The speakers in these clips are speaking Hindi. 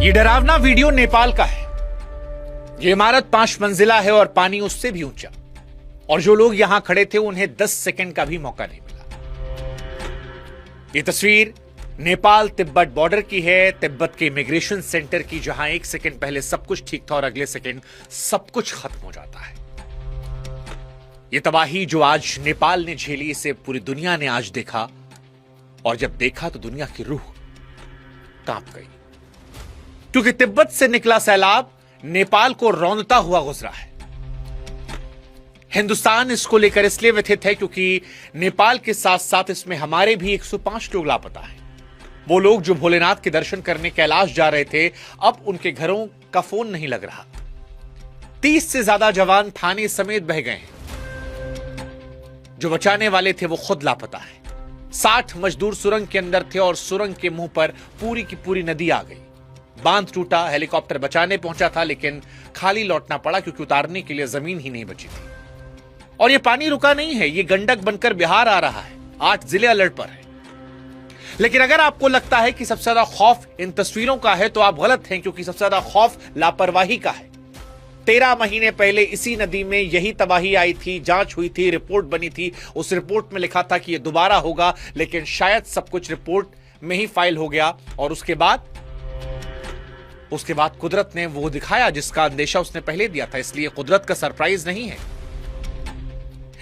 ये डरावना वीडियो नेपाल का है। ये इमारत 5 मंजिला है और पानी उससे भी ऊंचा, और जो लोग यहां खड़े थे उन्हें 10 सेकंड का भी मौका नहीं मिला। ये तस्वीर नेपाल तिब्बत बॉर्डर की है, तिब्बत के इमिग्रेशन सेंटर की, जहां 1 सेकंड पहले सब कुछ ठीक था और अगले सेकंड सब कुछ खत्म हो जाता है। ये तबाही जो आज नेपाल ने झेली, इसे पूरी दुनिया ने आज देखा, और जब देखा तो दुनिया की रूह कांप गई, क्योंकि तिब्बत से निकला सैलाब नेपाल को रौंदता हुआ गुजरा है। हिंदुस्तान इसको लेकर इसलिए व्यथित है क्योंकि नेपाल के साथ साथ इसमें हमारे भी 105 लोग लापता हैं। वो लोग जो भोलेनाथ के दर्शन करने कैलाश जा रहे थे, अब उनके घरों का फोन नहीं लग रहा। 30 से ज्यादा जवान थाने समेत बह गए हैं। जो बचाने वाले थे वो खुद लापता है। 60 मजदूर सुरंग के अंदर थे और सुरंग के मुंह पर पूरी की पूरी नदी आ गई। बांध टूटा, हेलीकॉप्टर बचाने पहुंचा था, लेकिन खाली लौटना पड़ा क्योंकि उतारने के लिए जमीन ही नहीं बची थी। और ये पानी रुका नहीं है, ये गंडक बनकर बिहार आ रहा है। 8 जिले अलर्ट पर हैं। लेकिन अगर आपको लगता है कि सबसे ज्यादा खौफ इन तस्वीरों का है, तो आप गलत हैं, क्योंकि सबसे ज्यादा खौफ लापरवाही का है। 13 महीने पहले इसी नदी में यही तबाही आई थी, जांच हुई थी, रिपोर्ट बनी थी। उस रिपोर्ट में लिखा था कि यह दोबारा होगा, लेकिन शायद सब कुछ रिपोर्ट में ही फाइल हो गया। और उसके बाद कुदरत ने वो दिखाया जिसका अंदेशा उसने पहले दिया था। इसलिए कुदरत का सरप्राइज नहीं है।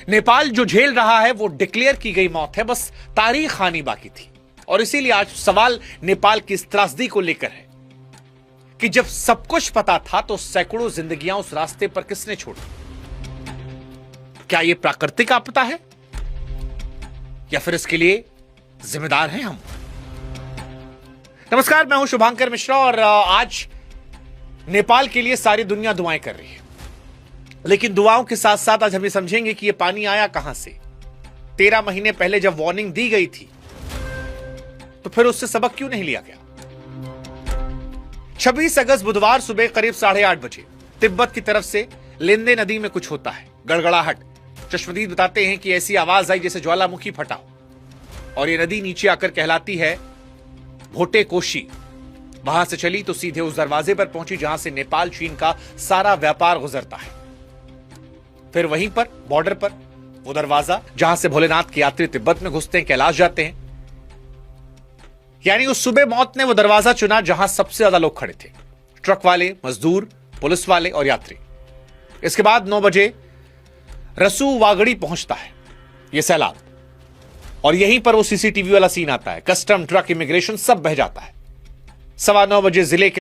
नेपाल जो झेल रहा है वो डिक्लेयर की गई मौत है, बस तारीख आनी बाकी थी। और इसीलिए आज सवाल नेपाल की इस त्रासदी को लेकर है कि जब सब कुछ पता था तो सैकड़ों जिंदगियां उस रास्ते पर किसने छोड़ी? क्या यह प्राकृतिक आपदा है या फिर इसके लिए जिम्मेदार हैं हम? नमस्कार, मैं हूं शुभांकर मिश्रा और आज नेपाल के लिए सारी दुनिया दुआएं कर रही है। लेकिन दुआओं के साथ साथ आज हम ये समझेंगे कि यह पानी आया कहां से। 13 महीने पहले जब वार्निंग दी गई थी तो फिर उससे सबक क्यों नहीं लिया गया? 26 अगस्त बुधवार सुबह करीब 8:30 बजे तिब्बत की तरफ से लेंदे नदी में कुछ होता है, गड़गड़ाहट। चश्मदीद बताते हैं कि ऐसी आवाज आई जैसे ज्वालामुखी फटा हो, और यह नदी नीचे आकर कहलाती है भोटे कोशी। वहां से चली तो सीधे उस दरवाजे पर पहुंची जहां से नेपाल चीन का सारा व्यापार गुजरता है। फिर वहीं पर बॉर्डर पर वो दरवाजा जहां से भोलेनाथ के यात्री तिब्बत में घुसते हैं, कैलाश जाते हैं। यानी उस सुबह मौत ने वो दरवाजा चुना जहां सबसे ज्यादा लोग खड़े थे, ट्रक वाले, मजदूर, पुलिस वाले और यात्री। इसके बाद 9 बजे रसू वागड़ी पहुंचता है ये सैलाब, और यहीं पर वो सीसीटीवी वाला सीन आता है। कस्टम, ट्रक, इमिग्रेशन सब बह जाता है। 9:15 बजे जिले के